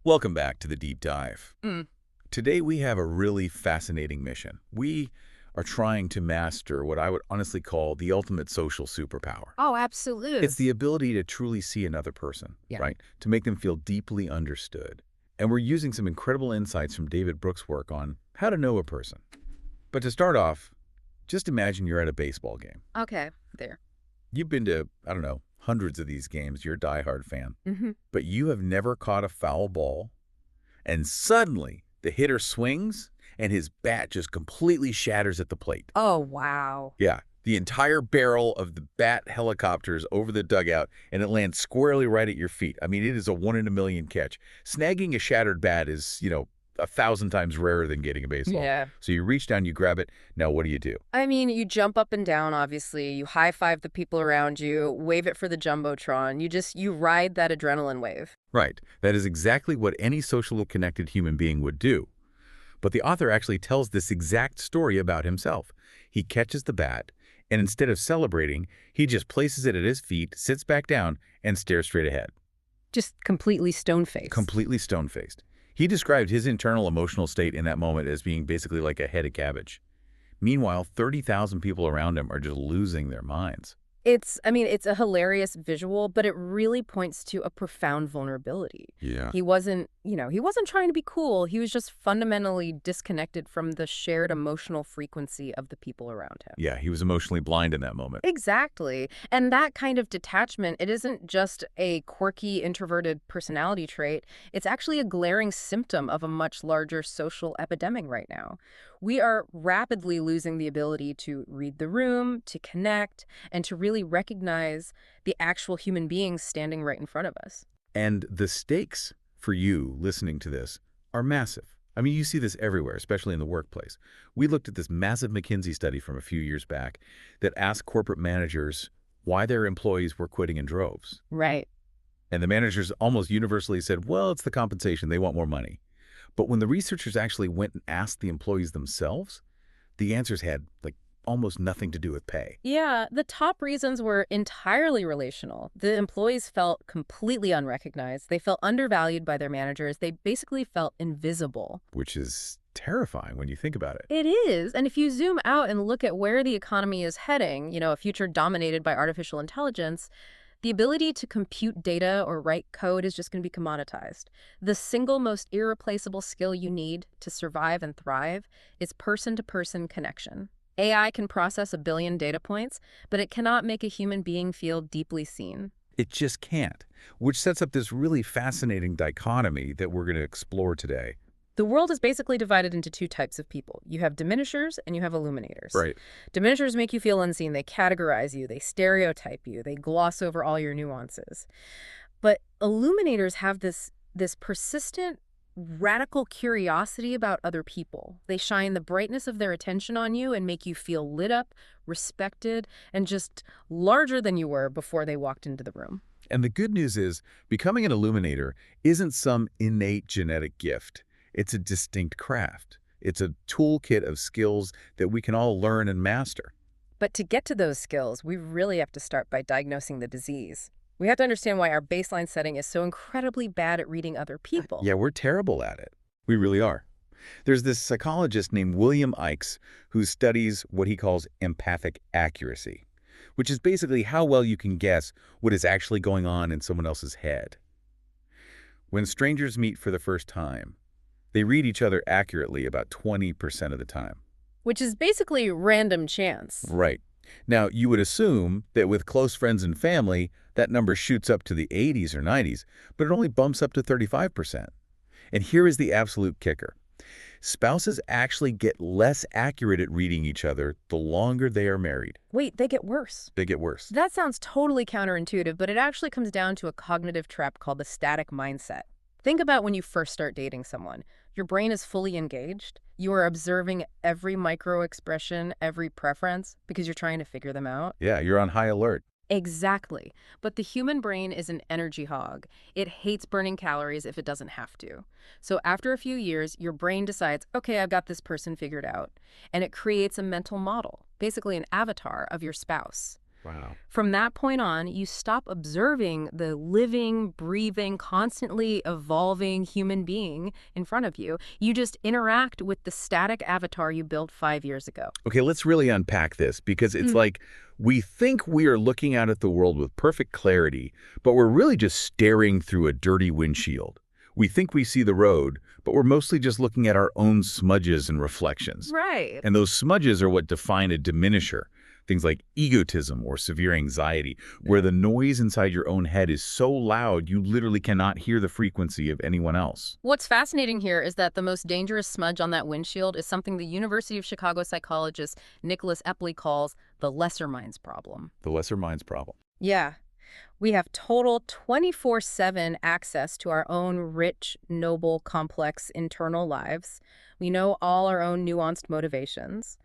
Welcome back to the Deep Dive. Mm. Today we have a really fascinating mission. We are trying to master what I would honestly call the ultimate social superpower. Oh, absolutely. It's the ability to truly see another person, Yeah. right? To make them feel deeply understood. And we're using some incredible insights from David Brooks' work on how to know a person. But to start off, just imagine you're at a baseball game. Okay, there. You've been to, I don't know, hundreds of these games. You're a diehard fan. Mm-hmm. But you have never caught a foul ball, and suddenly the hitter swings and his bat just completely shatters at the plate. Oh, wow. Yeah, the entire barrel of the bat helicopters over the dugout, and it lands squarely right at your feet. I mean, it is a 1 in a million catch. Snagging a shattered bat is, 1,000 times rarer than getting a baseball. Yeah. So you reach down, you grab it. Now what do? I mean, you jump up and down, obviously. You high-five the people around you, wave it for the Jumbotron. You ride that adrenaline wave. Right. That is exactly what any socially connected human being would do. But the author actually tells this exact story about himself. He catches the bat, and instead of celebrating, he just places it at his feet, sits back down, and stares straight ahead. Just completely stone-faced. Completely stone-faced. He described his internal emotional state in that moment as being basically like a head of cabbage. Meanwhile, 30,000 people around him are just losing their minds. It's a hilarious visual, but it really points to a profound vulnerability. Yeah. He wasn't trying to be cool. He was just fundamentally disconnected from the shared emotional frequency of the people around him. Yeah, he was emotionally blind in that moment. Exactly. And that kind of detachment, it isn't just a quirky, introverted personality trait. It's actually a glaring symptom of a much larger social epidemic right now. We are rapidly losing the ability to read the room, to connect, and to really recognize the actual human beings standing right in front of us. And the stakes for you listening to this are massive. I mean, you see this everywhere, especially in the workplace. We looked at this massive McKinsey study from a few years back that asked corporate managers why their employees were quitting in droves. Right. And the managers almost universally said, well, it's the compensation. They want more money. But when the researchers actually went and asked the employees themselves, the answers had, almost nothing to do with pay. Yeah, the top reasons were entirely relational. The employees felt completely unrecognized. They felt undervalued by their managers. They basically felt invisible. Which is terrifying when you think about it. It is. And if you zoom out and look at where the economy is heading, a future dominated by artificial intelligence, the ability to compute data or write code is just going to be commoditized. The single most irreplaceable skill you need to survive and thrive is person-to-person connection. AI can process 1 billion data points, but it cannot make a human being feel deeply seen. It just can't, which sets up this really fascinating dichotomy that we're going to explore today. The world is basically divided into 2 types of people. You have diminishers and you have illuminators. Right. Diminishers make you feel unseen. They categorize you. They stereotype you. They gloss over all your nuances. But illuminators have this persistent, radical curiosity about other people. They shine the brightness of their attention on you and make you feel lit up, respected, and just larger than you were before they walked into the room. And the good news is, becoming an illuminator isn't some innate genetic gift. It's a distinct craft. It's a toolkit of skills that we can all learn and master. But to get to those skills, we really have to start by diagnosing the disease. We have to understand why our baseline setting is so incredibly bad at reading other people. Yeah, we're terrible at it. We really are. There's this psychologist named William Ikes who studies what he calls empathic accuracy, which is basically how well you can guess what is actually going on in someone else's head. When strangers meet for the first time, they read each other accurately about 20% of the time. Which is basically random chance. Right. Now, you would assume that with close friends and family, that number shoots up to the 80s or 90s, but it only bumps up to 35%. And here is the absolute kicker. Spouses actually get less accurate at reading each other the longer they are married. Wait, they get worse. They get worse. That sounds totally counterintuitive, but it actually comes down to a cognitive trap called the static mindset. Think about when you first start dating someone. Your brain is fully engaged. You are observing every micro-expression, every preference, because you're trying to figure them out. Yeah, you're on high alert. Exactly. But the human brain is an energy hog. It hates burning calories if it doesn't have to. So after a few years, your brain decides, okay, I've got this person figured out. And it creates a mental model, basically an avatar of your spouse. Wow. From that point on, you stop observing the living, breathing, constantly evolving human being in front of you. You just interact with the static avatar you built 5 years ago. Okay, let's really unpack this because it's like we think we are looking out at the world with perfect clarity, but we're really just staring through a dirty windshield. We think we see the road, but we're mostly just looking at our own smudges and reflections. Right. And those smudges are what define a diminisher. Things like egotism or severe anxiety, where the noise inside your own head is so loud you literally cannot hear the frequency of anyone else. What's fascinating here is that the most dangerous smudge on that windshield is something the University of Chicago psychologist Nicholas Epley calls the lesser minds problem. The lesser mind's problem. Yeah. We have total 24/7 access to our own rich, noble, complex internal lives. We know all our own nuanced motivations.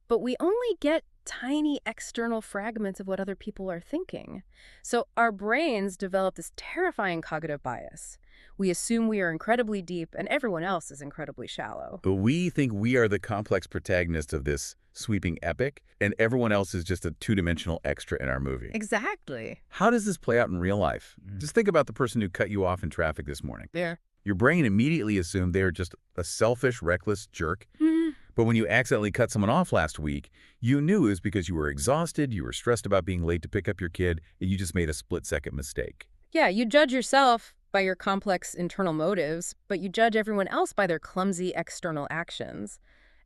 But we only get tiny external fragments of what other people are thinking. So our brains develop this terrifying cognitive bias. We assume we are incredibly deep and everyone else is incredibly shallow. But we think we are the complex protagonist of this sweeping epic, and everyone else is just a two-dimensional extra in our movie. Exactly. How does this play out in real life? Just think about the person who cut you off in traffic this morning. There. Your brain immediately assumed they are just a selfish, reckless jerk. But when you accidentally cut someone off last week, you knew it was because you were exhausted, you were stressed about being late to pick up your kid, and you just made a split-second mistake. Yeah, you judge yourself by your complex internal motives, but you judge everyone else by their clumsy external actions.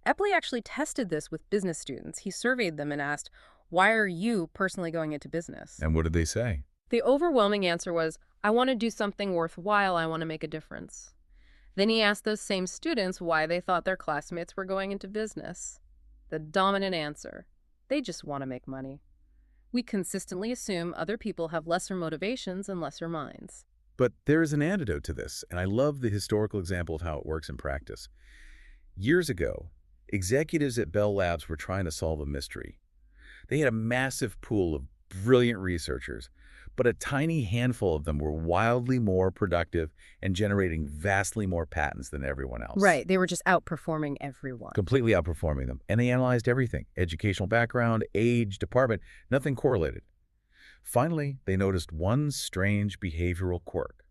Epley actually tested this with business students. He surveyed them and asked, why are you personally going into business? And what did they say? The overwhelming answer was, I want to do something worthwhile. I want to make a difference. Then he asked those same students why they thought their classmates were going into business. The dominant answer, they just want to make money. We consistently assume other people have lesser motivations and lesser minds. But there is an antidote to this, and I love the historical example of how it works in practice. Years ago, executives at Bell Labs were trying to solve a mystery. They had a massive pool of brilliant researchers, but a tiny handful of them were wildly more productive and generating vastly more patents than everyone else. Right, they were just outperforming everyone. Completely outperforming them. And they analyzed everything: educational background, age, department, nothing correlated. Finally, they noticed one strange behavioral quirk.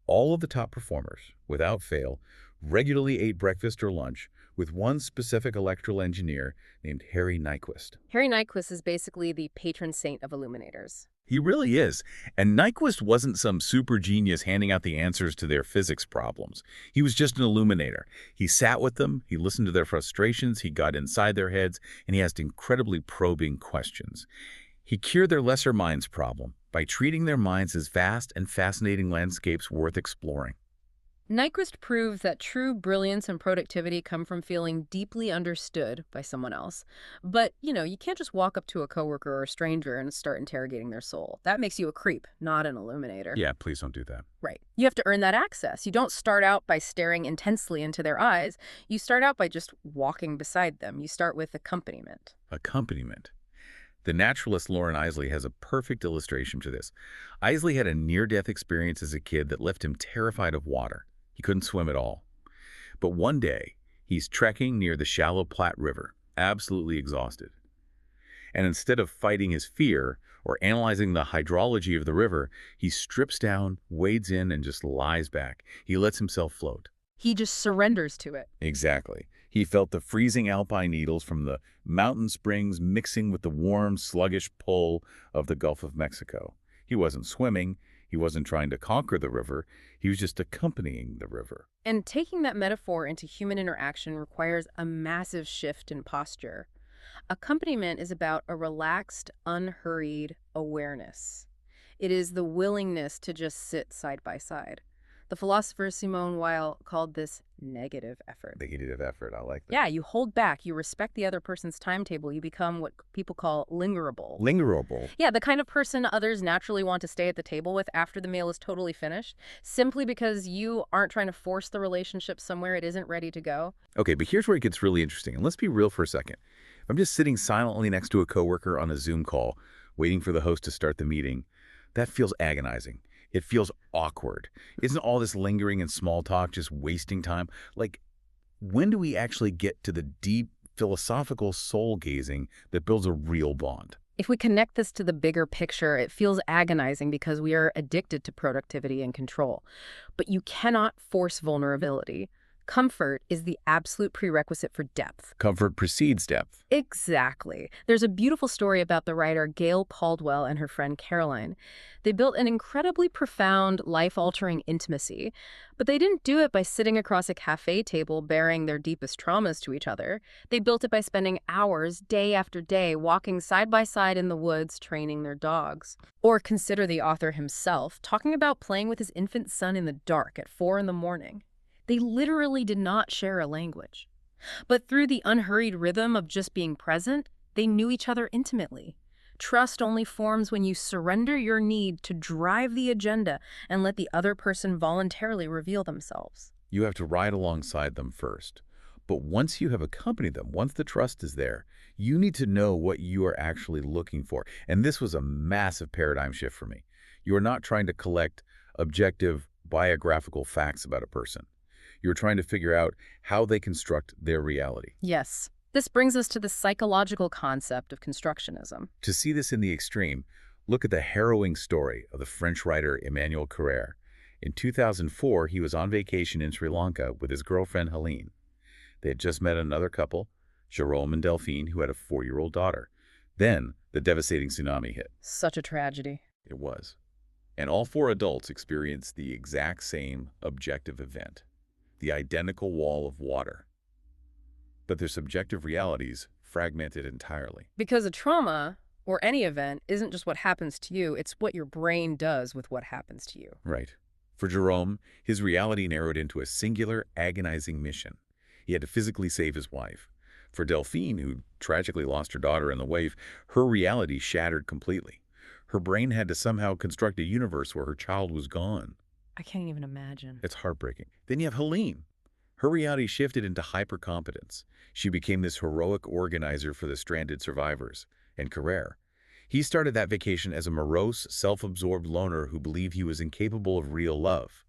All of the top performers, without fail, regularly ate breakfast or lunch with one specific electrical engineer named Harry Nyquist. Harry Nyquist is basically the patron saint of Illuminators. He really is. And Nyquist wasn't some super genius handing out the answers to their physics problems. He was just an illuminator. He sat with them, he listened to their frustrations, he got inside their heads, and he asked incredibly probing questions. He cured their lesser minds problem by treating their minds as vast and fascinating landscapes worth exploring. Nyquist proved that true brilliance and productivity come from feeling deeply understood by someone else. But, you can't just walk up to a coworker or a stranger and start interrogating their soul. That makes you a creep, not an illuminator. Yeah, please don't do that. Right. You have to earn that access. You don't start out by staring intensely into their eyes. You start out by just walking beside them. You start with accompaniment. Accompaniment. The naturalist Lauren Isley has a perfect illustration to this. Isley had a near-death experience as a kid that left him terrified of water. He couldn't swim at all. But one day, he's trekking near the shallow Platte River, absolutely exhausted. And instead of fighting his fear or analyzing the hydrology of the river, he strips down, wades in, and just lies back. He lets himself float. He just surrenders to it. Exactly. He felt the freezing alpine needles from the mountain springs mixing with the warm, sluggish pull of the Gulf of Mexico. He wasn't swimming. He wasn't trying to conquer the river. He was just accompanying the river. And taking that metaphor into human interaction requires a massive shift in posture. Accompaniment is about a relaxed, unhurried awareness. It is the willingness to just sit side by side. The philosopher Simone Weil called this negative effort. Negative effort, I like that. Yeah, you hold back, you respect the other person's timetable, you become what people call lingerable. Lingerable. Yeah, the kind of person others naturally want to stay at the table with after the meal is totally finished, simply because you aren't trying to force the relationship somewhere it isn't ready to go. Okay, but here's where it gets really interesting, and let's be real for a second. If I'm just sitting silently next to a coworker on a Zoom call, waiting for the host to start the meeting, that feels agonizing. It feels awkward. Isn't all this lingering and small talk just wasting time? Like, when do we actually get to the deep philosophical soul gazing that builds a real bond? If we connect this to the bigger picture, it feels agonizing because we are addicted to productivity and control. But you cannot force vulnerability. Comfort is the absolute prerequisite for depth. Comfort precedes depth. Exactly. There's a beautiful story about the writer Gail Caldwell and her friend Caroline. They built an incredibly profound, life-altering intimacy, but they didn't do it by sitting across a cafe table bearing their deepest traumas to each other. They built it by spending hours, day after day, walking side by side in the woods, training their dogs. Or consider the author himself, talking about playing with his infant son in the dark at 4 in the morning. They literally did not share a language. But through the unhurried rhythm of just being present, they knew each other intimately. Trust only forms when you surrender your need to drive the agenda and let the other person voluntarily reveal themselves. You have to ride alongside them first. But once you have accompanied them, once the trust is there, you need to know what you are actually looking for. And this was a massive paradigm shift for me. You are not trying to collect objective biographical facts about a person. You're trying to figure out how they construct their reality. Yes. This brings us to the psychological concept of constructionism. To see this in the extreme, look at the harrowing story of the French writer Emmanuel Carrère. In 2004, he was on vacation in Sri Lanka with his girlfriend Helene. They had just met another couple, Jerome and Delphine, who had a 4-year-old daughter. Then, the devastating tsunami hit. Such a tragedy. It was. And all 4 adults experienced the exact same objective event. The identical wall of water. But their subjective realities fragmented entirely. Because a trauma, or any event, isn't just what happens to you, it's what your brain does with what happens to you. Right. For Jerome, his reality narrowed into a singular, agonizing mission. He had to physically save his wife. For Delphine, who tragically lost her daughter in the wave, her reality shattered completely. Her brain had to somehow construct a universe where her child was gone. I can't even imagine. It's heartbreaking. Then you have Helene. Her reality shifted into hypercompetence. She became this heroic organizer for the stranded survivors. And Carrère. He started that vacation as a morose, self-absorbed loner who believed he was incapable of real love.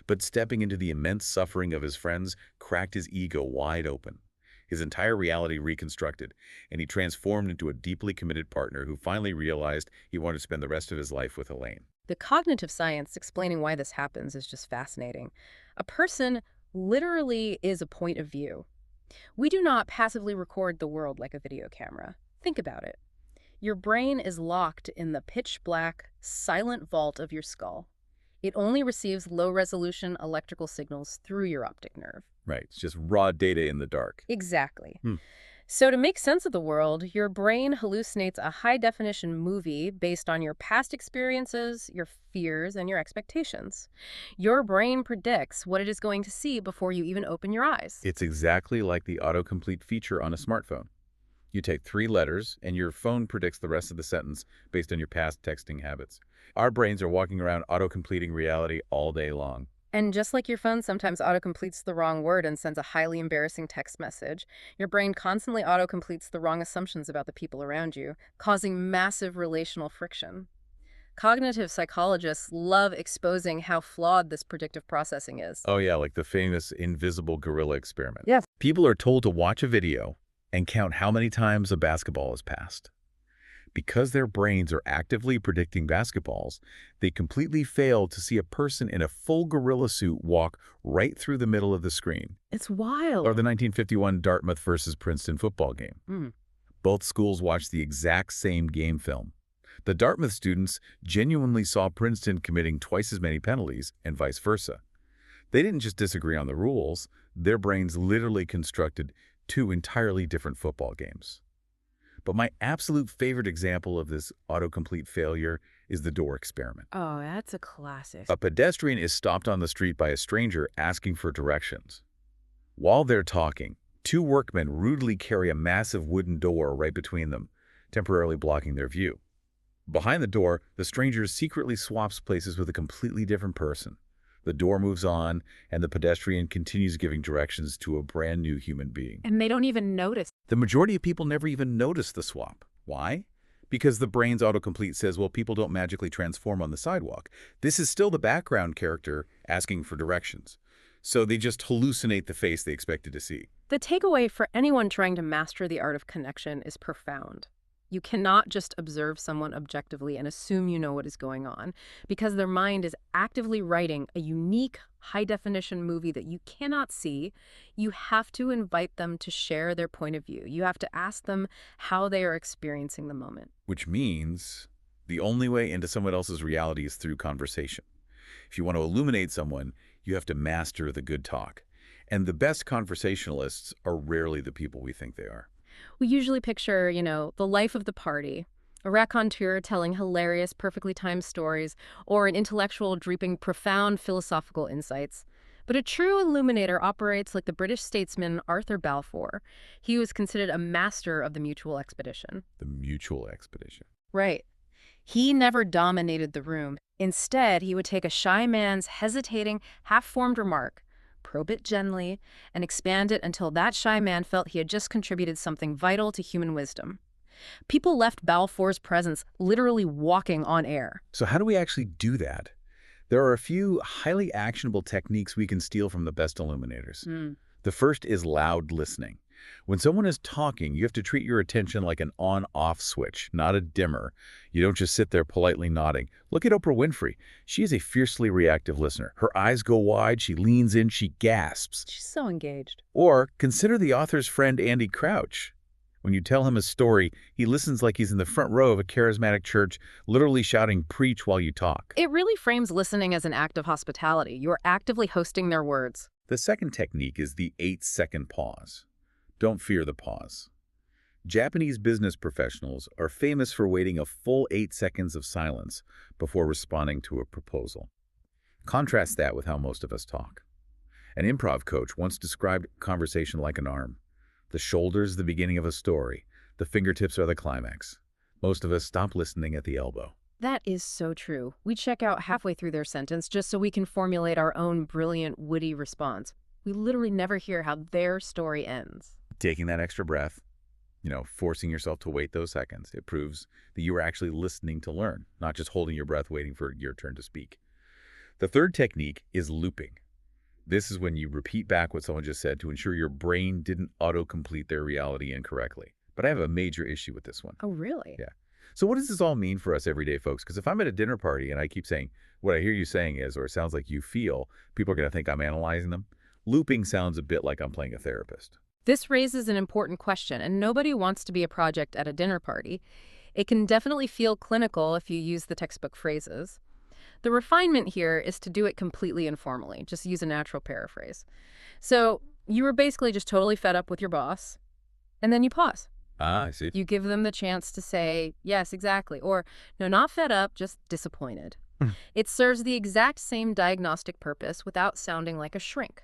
But stepping into the immense suffering of his friends cracked his ego wide open. His entire reality reconstructed, and he transformed into a deeply committed partner who finally realized he wanted to spend the rest of his life with Helene. The cognitive science explaining why this happens is just fascinating. A person literally is a point of view. We do not passively record the world like a video camera. Think about it. Your brain is locked in the pitch-black, silent vault of your skull. It only receives low-resolution electrical signals through your optic nerve. Right, it's just raw data in the dark. Exactly. So to make sense of the world, your brain hallucinates a high-definition movie based on your past experiences, your fears, and your expectations. Your brain predicts what it is going to see before you even open your eyes. It's exactly like the autocomplete feature on a smartphone. You take 3 letters, and your phone predicts the rest of the sentence based on your past texting habits. Our brains are walking around autocompleting reality all day long. And just like your phone sometimes autocompletes the wrong word and sends a highly embarrassing text message, your brain constantly autocompletes the wrong assumptions about the people around you, causing massive relational friction. Cognitive psychologists love exposing how flawed this predictive processing is. Oh yeah, like the famous invisible gorilla experiment. Yes. People are told to watch a video and count how many times a basketball has passed. Because their brains are actively predicting basketballs, they completely fail to see a person in a full gorilla suit walk right through the middle of the screen. It's wild. Or the 1951 Dartmouth versus Princeton football game. Both schools watched the exact same game film. The Dartmouth students genuinely saw Princeton committing twice as many penalties and vice versa. They didn't just disagree on the rules, their brains literally constructed 2 entirely different football games. But my absolute favorite example of this autocomplete failure is the door experiment. Oh, that's a classic. A pedestrian is stopped on the street by a stranger asking for directions. While they're talking, 2 workmen rudely carry a massive wooden door right between them, temporarily blocking their view. Behind the door, the stranger secretly swaps places with a completely different person. The door moves on, and the pedestrian continues giving directions to a brand new human being. And they don't even notice. The majority of people never even notice the swap. Why? Because the brain's autocomplete says, well, people don't magically transform on the sidewalk. This is still the background character asking for directions. So they just hallucinate the face they expected to see. The takeaway for anyone trying to master the art of connection is profound. You cannot just observe someone objectively and assume you know what is going on, because their mind is actively writing a unique, high-definition movie that you cannot see. You have to invite them to share their point of view. You have to ask them how they are experiencing the moment. Which means the only way into someone else's reality is through conversation. If you want to illuminate someone, you have to master the good talk. And the best conversationalists are rarely the people we think they are. We usually picture, the life of the party, a raconteur telling hilarious, perfectly timed stories, or an intellectual drooping profound philosophical insights. But a true illuminator operates like the British statesman Arthur Balfour. He was considered a master of the mutual expedition. The mutual expedition. Right. He never dominated the room. Instead, he would take a shy man's hesitating, half-formed remark, probe it gently, and expand it until that shy man felt he had just contributed something vital to human wisdom. People left Balfour's presence literally walking on air. So how do we actually do that? There are a few highly actionable techniques we can steal from the best illuminators. The first is loud listening. When someone is talking, you have to treat your attention like an on-off switch, not a dimmer. You don't just sit there politely nodding. Look at Oprah Winfrey. She is a fiercely reactive listener. Her eyes go wide, she leans in, she gasps. She's so engaged. Or consider the author's friend Andy Crouch. When you tell him a story, he listens like he's in the front row of a charismatic church, literally shouting "preach" while you talk. It really frames listening as an act of hospitality. You're actively hosting their words. The second technique is the 8-second pause. Don't fear the pause. Japanese business professionals are famous for waiting a full 8 seconds of silence before responding to a proposal. Contrast that with how most of us talk. An improv coach once described conversation like an arm. The shoulder's the beginning of a story. The fingertips are the climax. Most of us stop listening at the elbow. That is so true. We check out halfway through their sentence just so we can formulate our own brilliant, witty response. We literally never hear how their story ends. Taking that extra breath, forcing yourself to wait those seconds, it proves that you are actually listening to learn, not just holding your breath waiting for your turn to speak. The third technique is looping. This is when you repeat back what someone just said to ensure your brain didn't auto-complete their reality incorrectly. But I have a major issue with this one. Oh, really? Yeah. So what does this all mean for us everyday folks? Because if I'm at a dinner party and I keep saying, what I hear you saying is, or it sounds like you feel, people are going to think I'm analyzing them. Looping sounds a bit like I'm playing a therapist. This raises an important question, and nobody wants to be a project at a dinner party. It can definitely feel clinical if you use the textbook phrases. The refinement here is to do it completely informally, just use a natural paraphrase. So you were basically just totally fed up with your boss, and then you pause. Ah, I see. You give them the chance to say, yes, exactly, or no, not fed up, just disappointed. It serves the exact same diagnostic purpose without sounding like a shrink.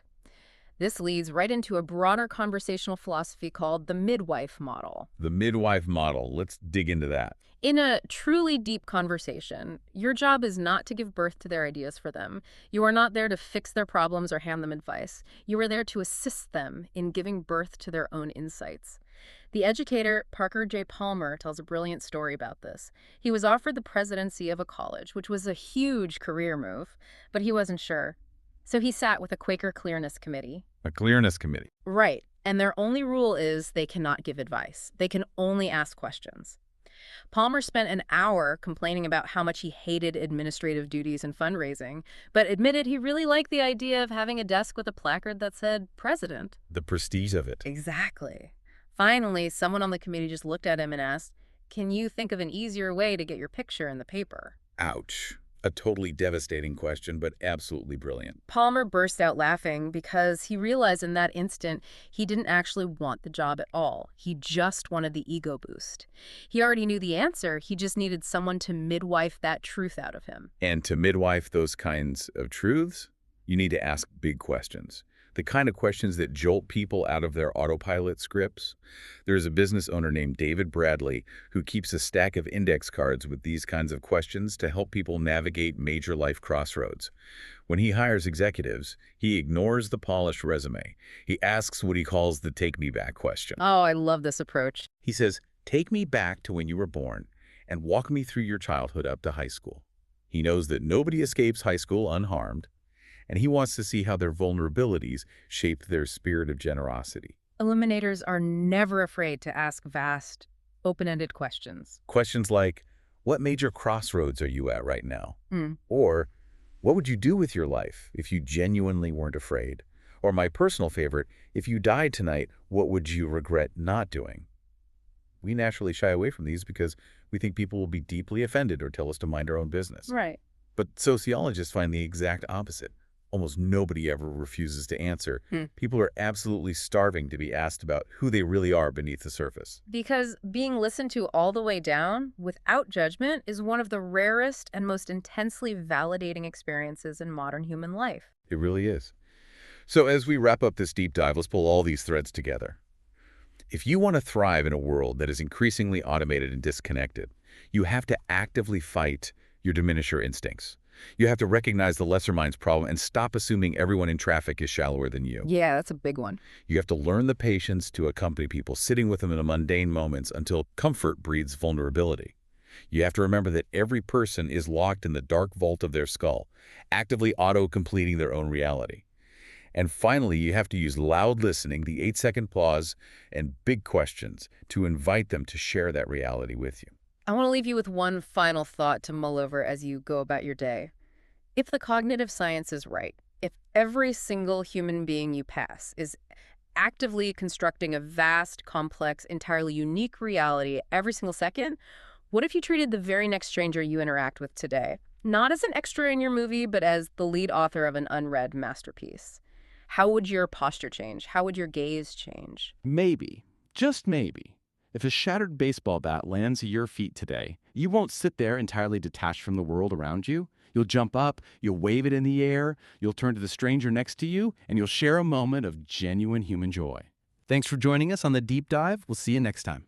This leads right into a broader conversational philosophy called the midwife model. The midwife model. Let's dig into that. In a truly deep conversation, your job is not to give birth to their ideas for them. You are not there to fix their problems or hand them advice. You are there to assist them in giving birth to their own insights. The educator Parker J. Palmer tells a brilliant story about this. He was offered the presidency of a college, which was a huge career move, but he wasn't sure. So he sat with a Quaker clearness committee. A clearness committee. Right. And their only rule is they cannot give advice. They can only ask questions. Palmer spent an hour complaining about how much he hated administrative duties and fundraising, but admitted he really liked the idea of having a desk with a placard that said president. The prestige of it. Exactly. Finally, someone on the committee just looked at him and asked, "Can you think of an easier way to get your picture in the paper?" Ouch. A totally devastating question, but absolutely brilliant. Palmer burst out laughing because he realized in that instant he didn't actually want the job at all. He just wanted the ego boost. He already knew the answer. He just needed someone to midwife that truth out of him. And to midwife those kinds of truths, you need to ask big questions. The kind of questions that jolt people out of their autopilot scripts. There's a business owner named David Bradley who keeps a stack of index cards with these kinds of questions to help people navigate major life crossroads. When he hires executives, he ignores the polished resume. He asks what he calls the take me back question. Oh, I love this approach. He says, take me back to when you were born and walk me through your childhood up to high school. He knows that nobody escapes high school unharmed, and he wants to see how their vulnerabilities shaped their spirit of generosity. Illuminators are never afraid to ask vast, Open-ended questions. Questions like, what major crossroads are you at right now? Mm. Or, what would you do with your life if you genuinely weren't afraid? Or my personal favorite, if you died tonight, what would you regret not doing? We naturally shy away from these because we think people will be deeply offended or tell us to mind our own business. Right. But sociologists find the exact opposite. Almost nobody ever refuses to answer. Hmm. People are absolutely starving to be asked about who they really are beneath the surface. Because being listened to all the way down, without judgment, is one of the rarest and most intensely validating experiences in modern human life. It really is. So as we wrap up this deep dive, let's pull all these threads together. If you want to thrive in a world that is increasingly automated and disconnected, you have to actively fight your diminisher instincts. You have to recognize the lesser mind's problem and stop assuming everyone in traffic is shallower than you. Yeah, that's a big one. You have to learn the patience to accompany people, sitting with them in the mundane moments until comfort breeds vulnerability. You have to remember that every person is locked in the dark vault of their skull, actively auto-completing their own reality. And finally, you have to use loud listening, the 8-second pause, and big questions to invite them to share that reality with you. I want to leave you with one final thought to mull over as you go about your day. If the cognitive science is right, if every single human being you pass is actively constructing a vast, complex, entirely unique reality every single second, what if you treated the very next stranger you interact with today, not as an extra in your movie, but as the lead author of an unread masterpiece? How would your posture change? How would your gaze change? Maybe, just maybe, if a shattered baseball bat lands at your feet today, you won't sit there entirely detached from the world around you. You'll jump up, you'll wave it in the air, you'll turn to the stranger next to you, and you'll share a moment of genuine human joy. Thanks for joining us on The Deep Dive. We'll see you next time.